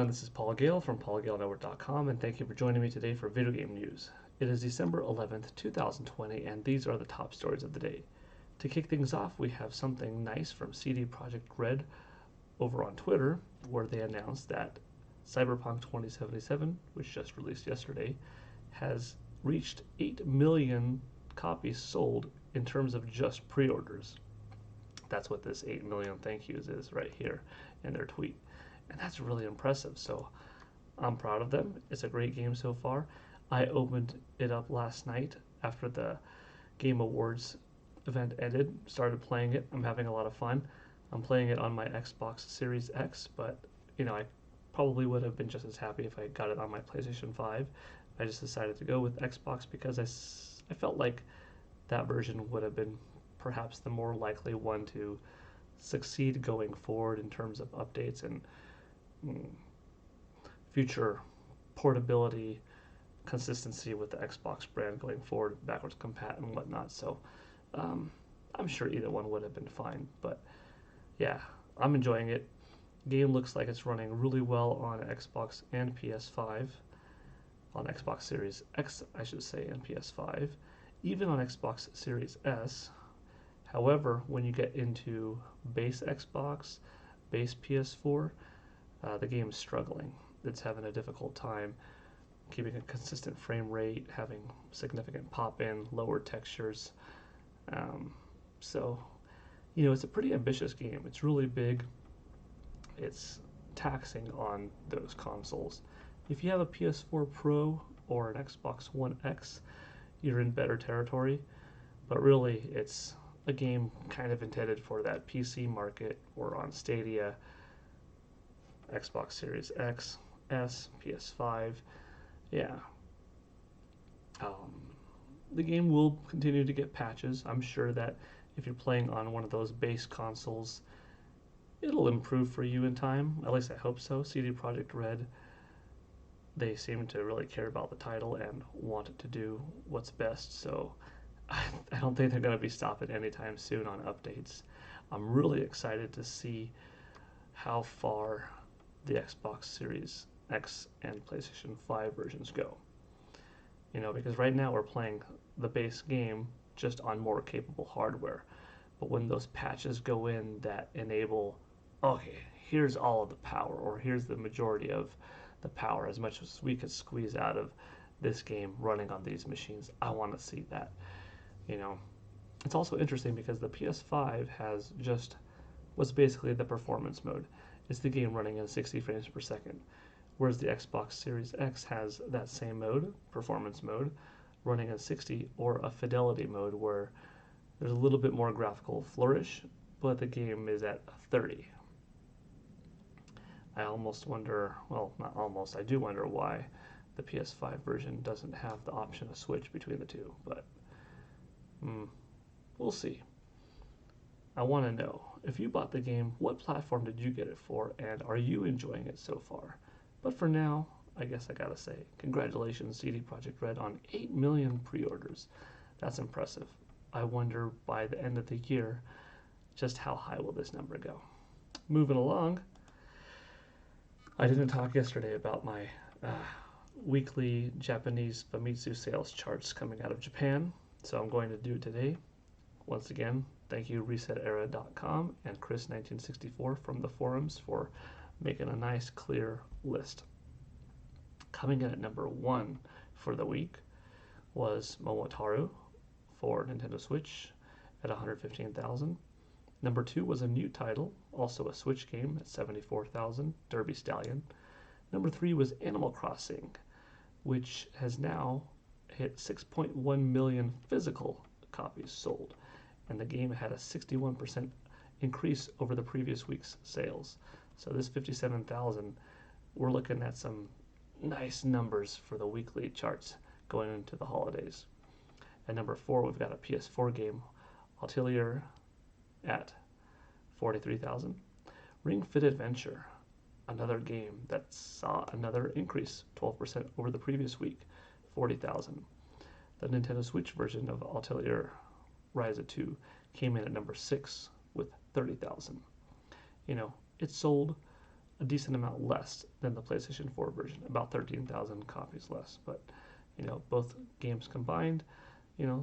everyone, this is Paul Gale from paulgalenetwork.com, and thank you for joining me today for video game news. It is December 11th, 2020, and these are the top stories of the day. To kick things off, we have something nice from CD Projekt Red over on Twitter, where they announced that Cyberpunk 2077, which just released yesterday, has reached 8 million copies sold in terms of just pre-orders. That's what this 8 million thank yous is right here in their tweet. And that's really impressive. So I'm proud of them. It's a great game so far. I opened it up last night after the Game Awards event ended, started playing it. I'm having a lot of fun. I'm playing it on my Xbox Series X, but I probably would have been just as happy if I got it on my PlayStation 5. I just decided to go with Xbox because I felt like that version would have been perhaps the more likely one to succeed going forward in terms of updates and future portability, consistency with the Xbox brand going forward, backwards compat and whatnot. So I'm sure either one would have been fine. But yeah, I'm enjoying it. Game looks like it's running really well on Xbox and PS5, on Xbox Series X, I should say, and PS5, even on Xbox Series S. However, when you get into base Xbox, base PS4, the game's struggling. It's having a difficult time keeping a consistent frame rate, having significant pop-in, lower textures. So, it's a pretty ambitious game. It's really big. It's taxing on those consoles. If you have a PS4 Pro or an Xbox One X, you're in better territory. But really, it's a game kind of intended for that PC market or on Stadia, Xbox Series X, S, PS5. Yeah. The game will continue to get patches. I'm sure that if you're playing on one of those base consoles, it'll improve for you in time. At least I hope so. CD Projekt Red, they seem to really care about the title and want it to do what's best. So I don't think they're going to be stopping anytime soon on updates. I'm really excited to see how far the Xbox Series X and PlayStation 5 versions go. Because right now we're playing the base game just on more capable hardware. But when those patches go in that enable, okay, here's all of the power, or here's the majority of the power, as much as we could squeeze out of this game running on these machines, I want to see that. It's also interesting because the PS5 has just what's basically the performance mode. It's the game running in 60 frames per second, whereas the Xbox Series X has that same mode, performance mode, running in 60, or a fidelity mode where there's a little bit more graphical flourish, but the game is at 30. I almost wonder, well, not almost, I do wonder why the PS5 version doesn't have the option to switch between the two, but we'll see. I want to know, if you bought the game, what platform did you get it for, and are you enjoying it so far? But for now, I guess I gotta say, congratulations CD Projekt Red on 8 million pre-orders. That's impressive. I wonder by the end of the year, just how high will this number go? Moving along, I didn't talk yesterday about my weekly Japanese Famitsu sales charts coming out of Japan, so I'm going to do it today. Once again, thank you ResetEra.com and Chris1964 from the forums for making a nice clear list. Coming in at number 1 for the week was Momotaro for Nintendo Switch at 115,000. Number 2 was a new title, also a Switch game at 74,000, Derby Stallion. Number 3 was Animal Crossing, which has now hit 6.1 million physical copies sold, and the game had a 61% increase over the previous week's sales. So this 57,000, we're looking at some nice numbers for the weekly charts going into the holidays. At number 4, we've got a PS4 game, Atelier, at 43,000. Ring Fit Adventure, another game that saw another increase, 12% over the previous week, 40,000. The Nintendo Switch version of Atelier Rise of 2 came in at number 6 with 30,000. It sold a decent amount less than the PlayStation 4 version, about 13,000 copies less. But, both games combined,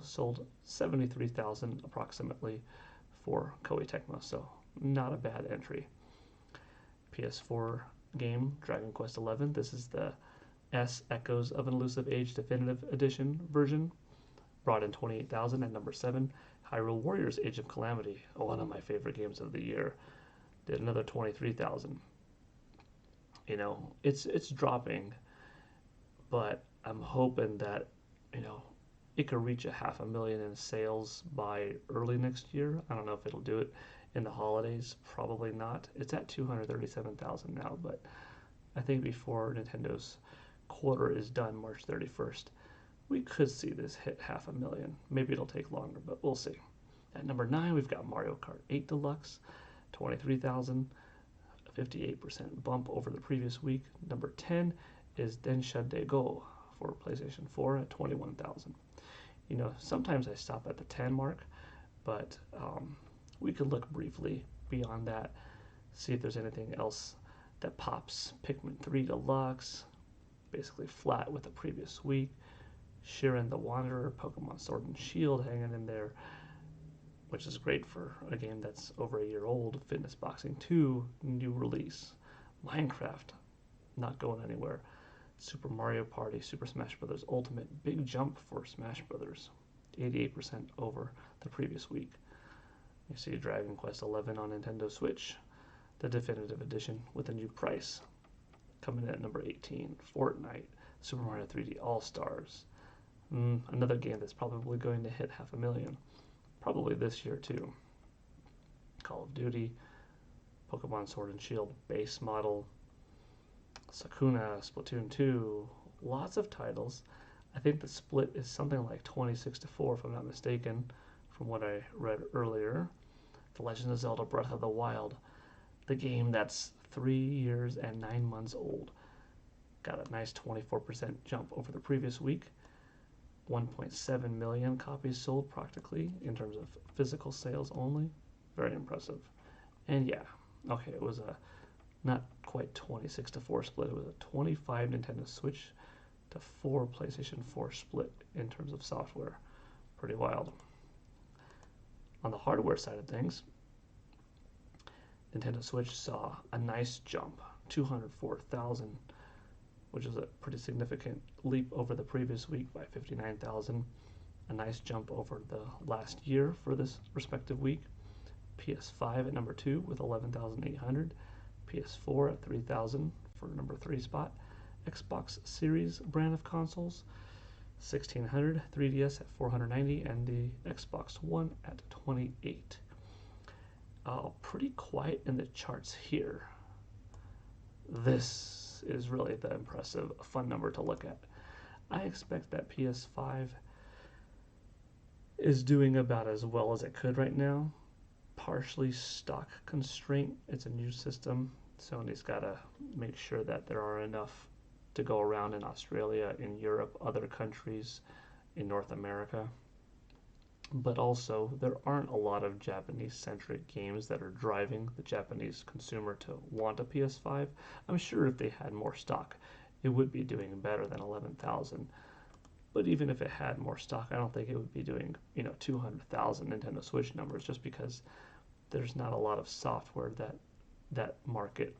sold 73,000 approximately for Koei Tecmo, so not a bad entry. PS4 game, Dragon Quest XI. This is the S Echoes of an Elusive Age Definitive Edition version, brought in 28,000 at number 7. Hyrule Warriors Age of Calamity, one of my favorite games of the year, did another 23,000. It's dropping, but I'm hoping that, it could reach 500,000 in sales by early next year. I don't know if it'll do it in the holidays, probably not. It's at 237,000 now, but I think before Nintendo's quarter is done, March 31st, we could see this hit 500,000. Maybe it'll take longer, but we'll see. At number 9, we've got Mario Kart 8 Deluxe, 23,000, a 58% bump over the previous week. Number 10 is Densha de Go for PlayStation 4 at 21,000. Sometimes I stop at the 10 mark, but we could look briefly beyond that, see if there's anything else that pops. Pikmin 3 Deluxe, basically flat with the previous week. Shiren the Wanderer, Pokemon Sword and Shield hanging in there, which is great for a game that's over a year old. Fitness Boxing 2, new release. Minecraft, not going anywhere. Super Mario Party, Super Smash Bros. Ultimate, big jump for Smash Bros. 88% over the previous week. You see Dragon Quest XI on Nintendo Switch, the definitive edition with a new price, coming in at number 18. Fortnite, Super Mario 3D All-Stars, another game that's probably going to hit 500,000, probably this year too. Call of Duty, Pokemon Sword and Shield base model, Sakuna, Splatoon 2, lots of titles. I think the split is something like 26-4 if I'm not mistaken, from what I read earlier. The Legend of Zelda Breath of the Wild, the game that's 3 years and 9 months old, got a nice 24% jump over the previous week. 1.7 million copies sold practically in terms of physical sales only. Very impressive. And yeah, okay, it was a not quite 26-4 split. It was a 25 Nintendo Switch to 4 PlayStation 4 split in terms of software. Pretty wild. On the hardware side of things, Nintendo Switch saw a nice jump, 204,000, which is a pretty significant leap over the previous week by 59,000. A nice jump over the last year for this respective week. PS5 at number 2 with 11,800. PS4 at 3,000 for number 3 spot. Xbox Series brand of consoles, 1,600. 3DS at 490, and the Xbox One at 28. Pretty quiet in the charts here. This is really the impressive, fun number to look at. I expect that PS5 is doing about as well as it could right now. Partially stock constraint. It's a new system. Sony's got to make sure that there are enough to go around in Australia, in Europe, other countries, in North America. But also, there aren't a lot of Japanese-centric games that are driving the Japanese consumer to want a PS5. I'm sure if they had more stock, it would be doing better than 11,000. But even if it had more stock, I don't think it would be doing, 200,000 Nintendo Switch numbers, just because there's not a lot of software that market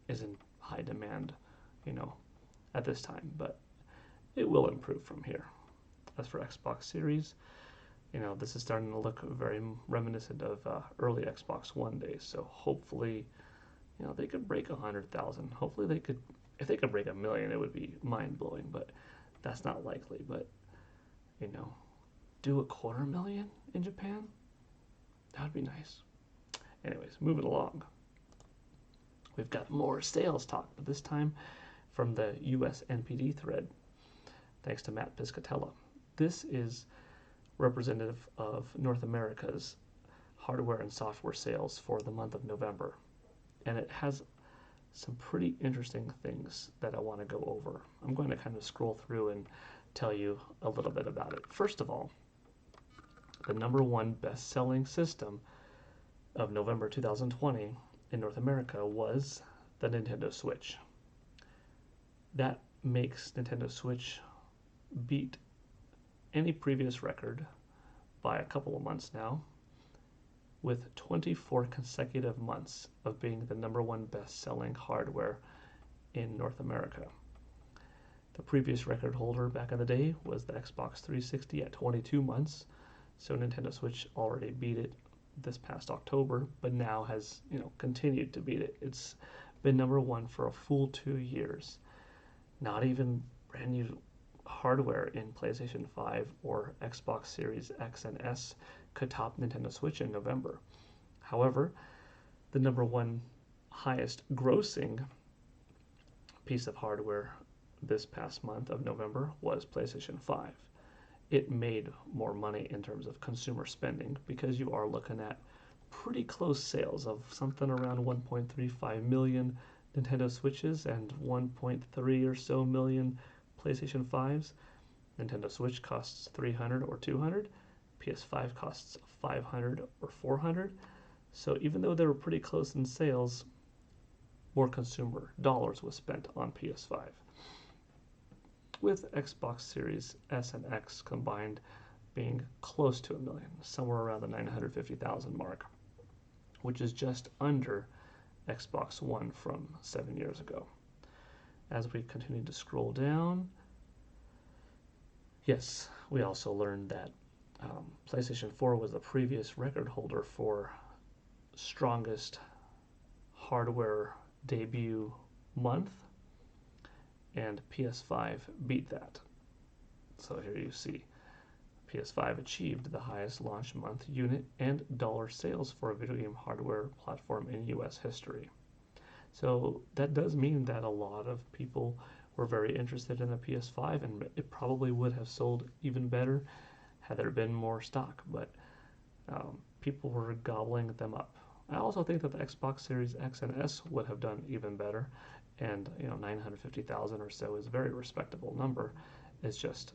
is in high demand, at this time. But it will improve from here. As for Xbox Series, this is starting to look very reminiscent of early Xbox One days. So hopefully, they could break 100,000. Hopefully they could, if they could break 1 million, it would be mind-blowing, but that's not likely. But, do 250,000 in Japan? That would be nice. Anyways, moving along. We've got more sales talk, but this time from the US NPD thread, thanks to Matt Piscatella. This is representative of North America's hardware and software sales for the month of November. And it has some pretty interesting things that I want to go over. I'm going to kind of scroll through and tell you a little bit about it. First of all, the number one best-selling system of November 2020 in North America was the Nintendo Switch. That makes Nintendo Switch beat any previous record by a couple of months now, with 24 consecutive months of being the number one best-selling hardware in North America. The previous record holder back in the day was the Xbox 360 at 22 months, so Nintendo Switch already beat it this past October, but now has continued to beat it. It's been number one for a full 2 years. Not even brand new hardware in PlayStation 5 or Xbox Series X and S could top Nintendo Switch in November. However, the number one highest grossing piece of hardware this past month of November was PlayStation 5. It made more money in terms of consumer spending because you are looking at pretty close sales of something around 1.35 million Nintendo Switches and 1.3 or so million PlayStation 5s. Nintendo Switch costs $300 or $200. PS5 costs $500 or $400. So even though they were pretty close in sales, more consumer dollars was spent on PS5. With Xbox Series S and X combined being close to 1 million, somewhere around the 950,000 mark, which is just under Xbox One from 7 years ago. As we continue to scroll down, yes, we also learned that PlayStation 4 was the previous record holder for strongest hardware debut month, and PS5 beat that. So here you see PS5 achieved the highest launch month unit and dollar sales for a video game hardware platform in US history. So that does mean that a lot of people were very interested in the PS5, and it probably would have sold even better had there been more stock, but people were gobbling them up. I also think that the Xbox Series X and S would have done even better, and 950,000 or so is a very respectable number. It's just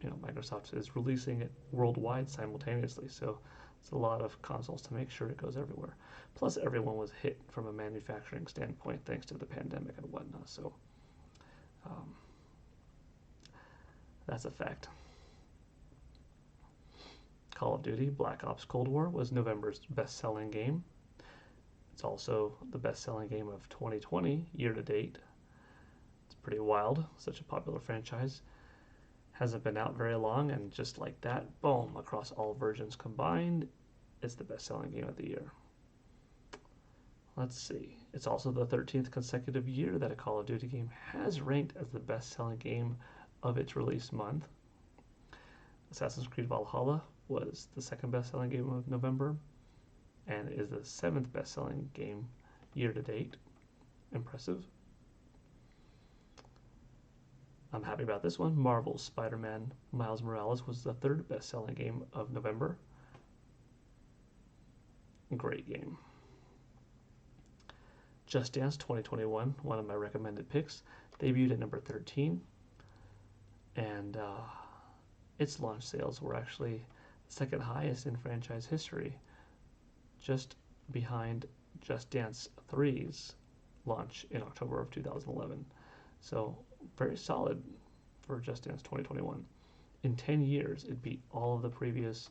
Microsoft is releasing it worldwide simultaneously, so it's a lot of consoles to make sure it goes everywhere. Plus, everyone was hit from a manufacturing standpoint thanks to the pandemic and whatnot, so that's a fact. Call of Duty Black Ops Cold War was November's best-selling game. It's also the best-selling game of 2020 year-to-date. It's pretty wild. Such a popular franchise. Hasn't been out very long, and just like that, boom, across all versions combined, it's the best-selling game of the year. Let's see. It's also the 13th consecutive year that a Call of Duty game has ranked as the best-selling game of its release month. Assassin's Creed Valhalla was the second best-selling game of November and is the 7th best-selling game year-to-date. Impressive. I'm happy about this one. Marvel's Spider-Man Miles Morales was the 3rd best-selling game of November. Great game. Just Dance 2021, one of my recommended picks, debuted at number 13, and its launch sales were actually the second highest in franchise history, just behind Just Dance 3's launch in October of 2011. So very solid for Just Dance 2021. In 10 years, it beat all of the previous,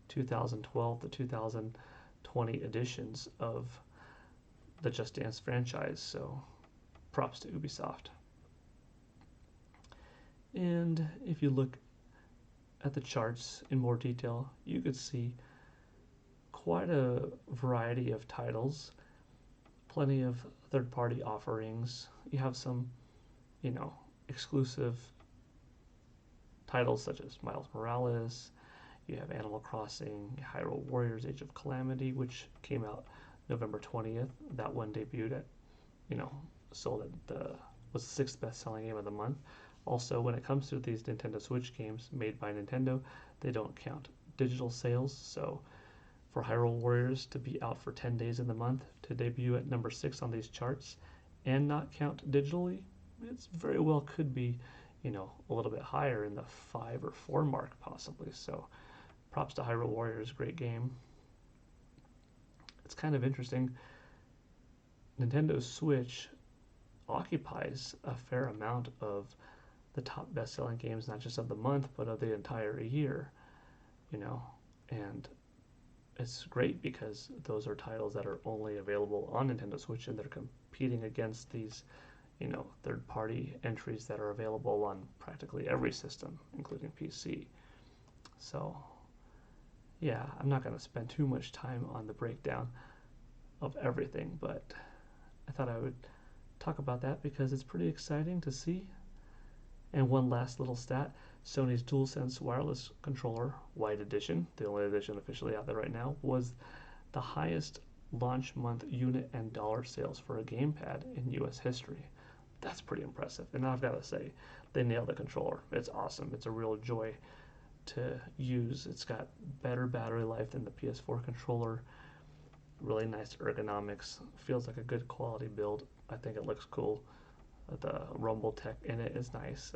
2012 to 2020 editions of the Just Dance franchise. So props to Ubisoft. And if you look at the charts in more detail, you could see quite a variety of titles, plenty of third-party offerings. You have some, exclusive titles such as Miles Morales. You have Animal Crossing, Hyrule Warriors, Age of Calamity, which came out November 20th. That one debuted at, sold at was the 6th best-selling game of the month. Also, when it comes to these Nintendo Switch games made by Nintendo, they don't count digital sales. So for Hyrule Warriors to be out for 10 days in the month, to debut at number 6 on these charts, and not count digitally, it very well could be, a little bit higher in the 5 or 4 mark possibly. So props to Hyrule Warriors, great game. It's kind of interesting. Nintendo Switch occupies a fair amount of the top best-selling games, not just of the month, but of the entire year, you know, and it's great because those are titles that are only available on Nintendo Switch, and they're competing against these, third-party entries that are available on practically every system, including PC. So, yeah, I'm not going to spend too much time on the breakdown of everything, but I thought I would talk about that because it's pretty exciting to see. And one last little stat, Sony's DualSense wireless controller, White Edition, the only edition officially out there right now, was the highest launch month unit and dollar sales for a gamepad in US history. That's pretty impressive. And I've got to say, they nailed the controller. It's awesome. It's a real joy to use. It's got better battery life than the PS4 controller. Really nice ergonomics. Feels like a good quality build. I think it looks cool. The rumble tech in it is nice.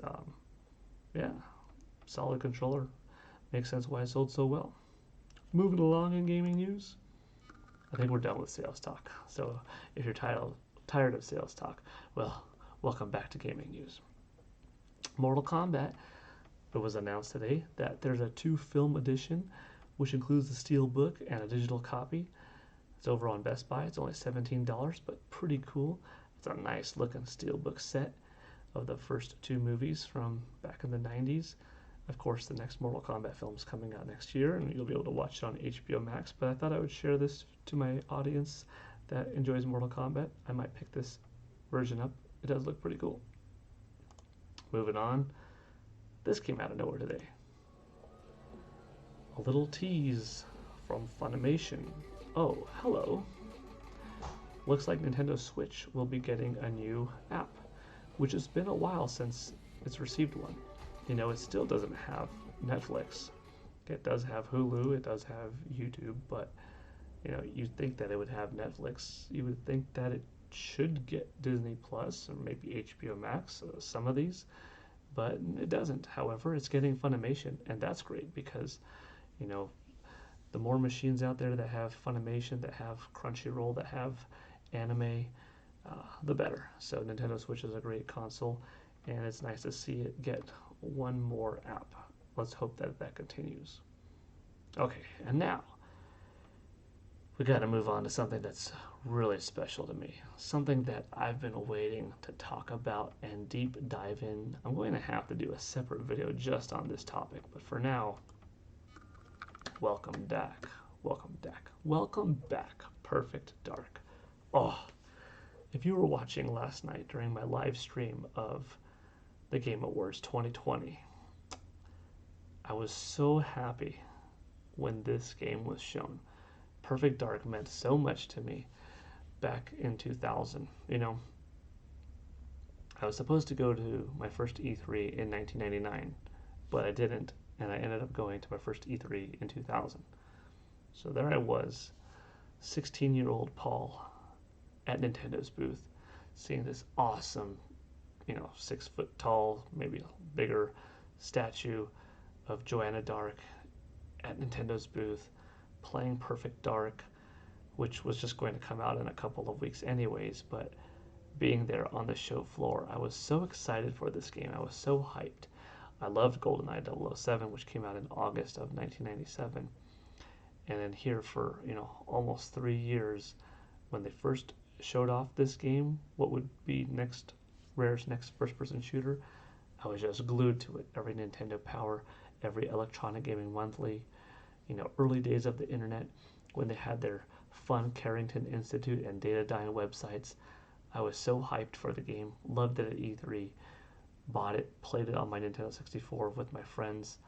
Yeah, solid controller. Makes sense why it sold so well. Moving along in gaming news, I think we're done with sales talk. So if you're tired of sales talk, well, welcome back to gaming news. Mortal Kombat, it was announced today that there's a 2-film edition, which includes the steelbook and a digital copy. It's over on Best Buy. It's only $17, but pretty cool. It's a nice looking steelbook set of the first 2 movies from back in the 90s. Of course, the next Mortal Kombat film is coming out next year, and you'll be able to watch it on HBO Max. But I thought I would share this to my audience that enjoys Mortal Kombat. I might pick this version up. It does look pretty cool. Moving on, this came out of nowhere today. A little tease from Funimation. Oh, hello. Looks like Nintendo Switch will be getting a new app, which has been a while since it's received one. It still doesn't have Netflix. It does have Hulu, it does have YouTube, but you'd think that it would have Netflix. You would think that it should get Disney Plus or maybe HBO Max, some of these, but it doesn't. However, it's getting Funimation, and that's great because, the more machines out there that have Funimation, that have Crunchyroll, that have anime, the better. So Nintendo Switch is a great console, and it's nice to see it get one more app. Let's hope that that continues. Okay, and now we got to move on to something that's really special to me, something that I've been waiting to talk about and deep dive in. I'm going to have to do a separate video just on this topic, but for now, welcome back, Perfect Dark. Oh, if you were watching last night during my live stream of the Game Awards 2020, I was so happy when this game was shown. Perfect Dark meant so much to me back in 2000. I was supposed to go to my first E3 in 1999, but I didn't, and I ended up going to my first E3 in 2000. So there I was, 16-year-old Paul at Nintendo's booth, seeing this awesome, 6-foot tall, maybe bigger statue of Joanna Dark at Nintendo's booth, playing Perfect Dark, which was just going to come out in a couple of weeks anyways, but being there on the show floor, I was so excited for this game. I was so hyped. I loved GoldenEye 007, which came out in August of 1997. And then here for, almost 3 years, when they first showed off this game, what would be Rare's next first-person shooter, I was just glued to it. Every Nintendo Power, every Electronic Gaming Monthly, early days of the internet, when they had their fun Carrington Institute and Datadyne websites. I was so hyped for the game, loved it at E3, bought it, played it on my Nintendo 64 with my friends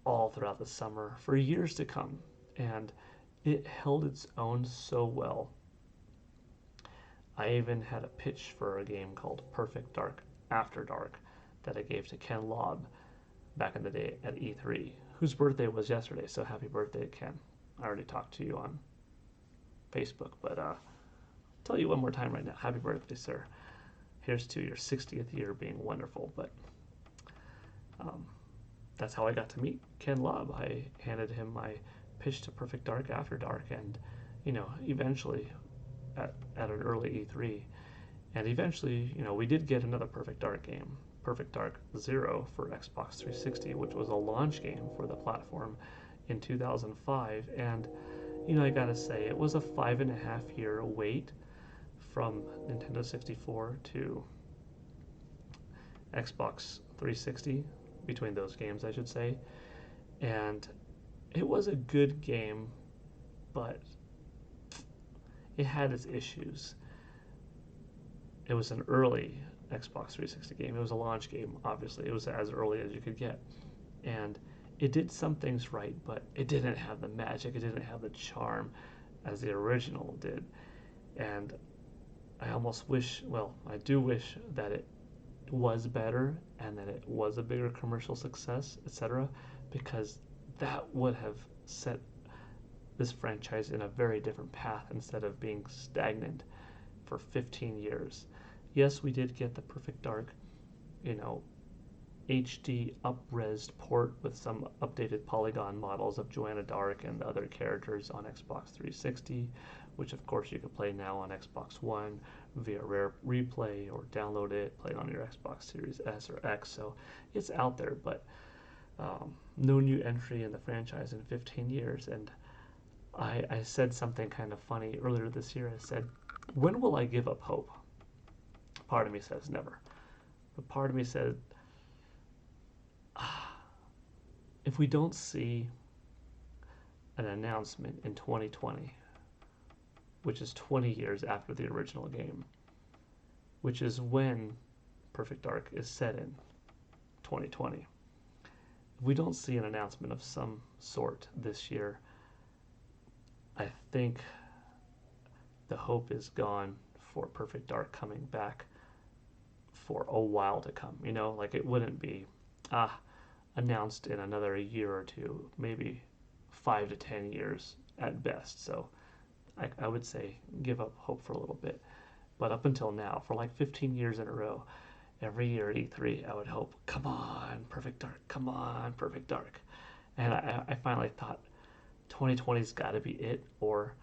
all throughout the summer for years to come, and it held its own so well. I even had a pitch for a game called Perfect Dark After Dark that I gave to Ken Lobb back in the day at E3, whose birthday was yesterday, so happy birthday, Ken. I already talked to you on Facebook, but I'll tell you one more time right now. Happy birthday, sir. Here's to your 60th year being wonderful. But that's how I got to meet Ken Lobb. I handed him my pitch to Perfect Dark After Dark, and eventually at an early E3. And eventually, we did get another Perfect Dark game, Perfect Dark Zero for Xbox 360, which was a launch game for the platform in 2005. And, I gotta say, it was a 5.5 year wait from Nintendo 64 to Xbox 360, between those games, I should say. And it was a good game, but it had its issues. It was an early Xbox 360 game. It was a launch game, obviously. It was as early as you could get. And it did some things right, but it didn't have the magic, it didn't have the charm as the original did. And I almost wish, well, I do wish that it was better and that it was a bigger commercial success, etc., because that would have set this franchise in a very different path instead of being stagnant for 15 years. Yes, we did get the Perfect Dark, HD up-resed port with some updated polygon models of Joanna Dark and the other characters on Xbox 360, which of course you can play now on Xbox One via Rare Replay or download it, play it on your Xbox Series S or X. So it's out there, but no new entry in the franchise in 15 years. And I said something kind of funny earlier this year. I said, when will I give up hope? Part of me says never. But part of me said, if we don't see an announcement in 2020, which is 20 years after the original game, which is when Perfect Dark is set in 2020, if we don't see an announcement of some sort this year, I think the hope is gone for Perfect Dark coming back for a while to come. Like it wouldn't be announced in another year or two, maybe 5 to 10 years at best. So I would say give up hope for a little bit. But up until now, for like 15 years in a row, every year at E3, I would hope, come on, Perfect Dark, come on, Perfect Dark. And I finally thought 2020's got to be it, or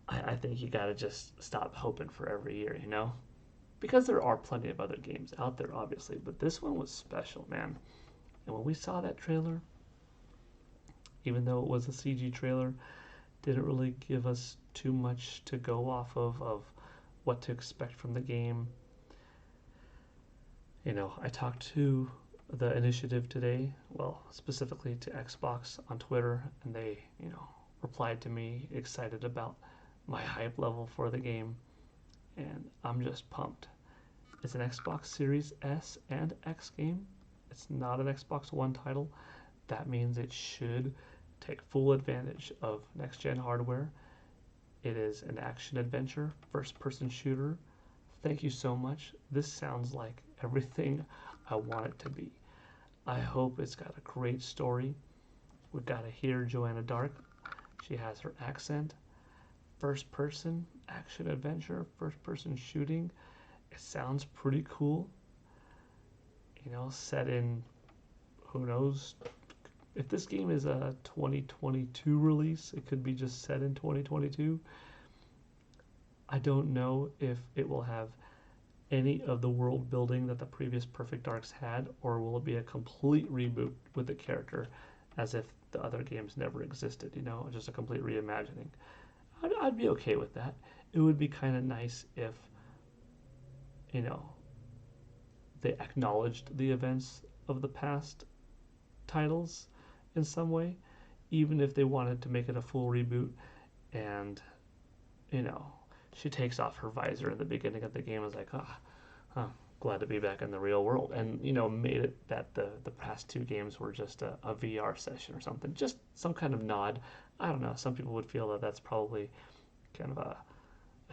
I think you got to just stop hoping for every year, Because there are plenty of other games out there, obviously, but this one was special, man. And when we saw that trailer, even though it was a CG trailer, didn't really give us too much to go off of what to expect from the game. I talked to the initiative today, well, specifically to Xbox on Twitter, and they, replied to me excited about my hype level for the game, and I'm just pumped. It's an Xbox Series S and X game. It's not an Xbox One title. That means it should take full advantage of next-gen hardware. It is an action-adventure, first-person shooter. Thank you so much. This sounds like everything I want it to be. I hope it's got a great story. We've got to hear Joanna Dark. She has her accent. First-person action-adventure, first-person shooting. It sounds pretty cool. Set in, who knows, if this game is a 2022 release, it could be just set in 2022. I don't know if it will have any of the world building that the previous Perfect Darks had, or will it be a complete reboot with the character as if the other games never existed, just a complete reimagining. I'd be okay with that. It would be kind of nice if, they acknowledged the events of the past titles in some way, even if they wanted to make it a full reboot. And she takes off her visor in the beginning of the game. I was like, glad to be back in the real world, and made it that the past two games were just a VR session or something, just some kind of nod. I don't know, some people would feel that that's probably kind of a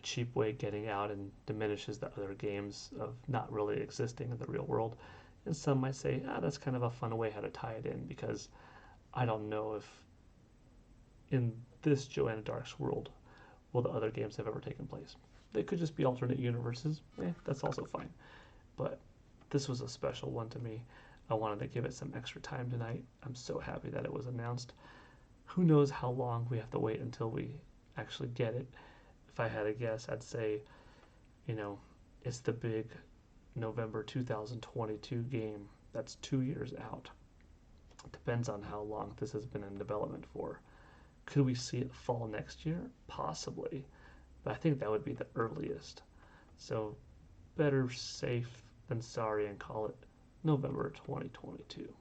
cheap way of getting out and diminishes the other games of not really existing in the real world. And some might say, that's kind of a fun way how to tie it in, because I don't know if in this Joanna Dark's world will the other games have ever taken place. They could just be alternate universes. That's also fine. But this was a special one to me. I wanted to give it some extra time tonight. I'm so happy that it was announced. Who knows how long we have to wait until we actually get it. if I had to guess, I'd say, you know, it's the big November 2022 game that's 2 years out. It depends on how long this has been in development for. Could we see it fall next year? Possibly, but I think that would be the earliest. So better safe than sorry and call it November 2022.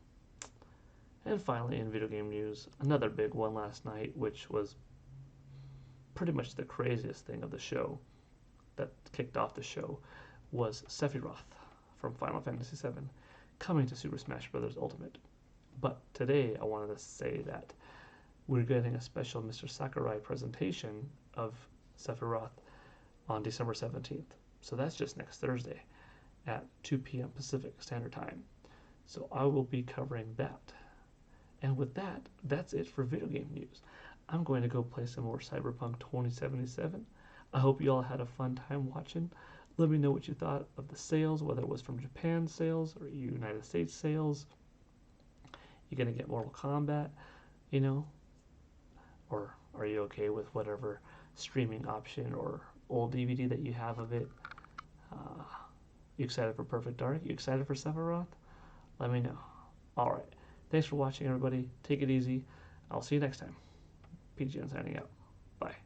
And finally, in video game news, another big one last night, which was pretty much the craziest thing of the show that kicked off the show, was Sephiroth from Final Fantasy VII coming to Super Smash Bros. Ultimate. But today I wanted to say that we're getting a special Mr. Sakurai presentation of Sephiroth on December 17th. So that's just next Thursday at 2 p.m. Pacific Standard Time. So I will be covering that. And with that, that's it for video game news. I'm going to go play some more Cyberpunk 2077. I hope you all had a fun time watching. Let me know what you thought of the sales, whether it was from Japan sales or United States sales. You're going to get Mortal Kombat, you know? Or are you okay with whatever streaming option or old DVD that you have of it? You excited for Perfect Dark? You excited for Sephiroth? Let me know. Alright. Thanks for watching, everybody. Take it easy. I'll see you next time. PGN signing out. Bye.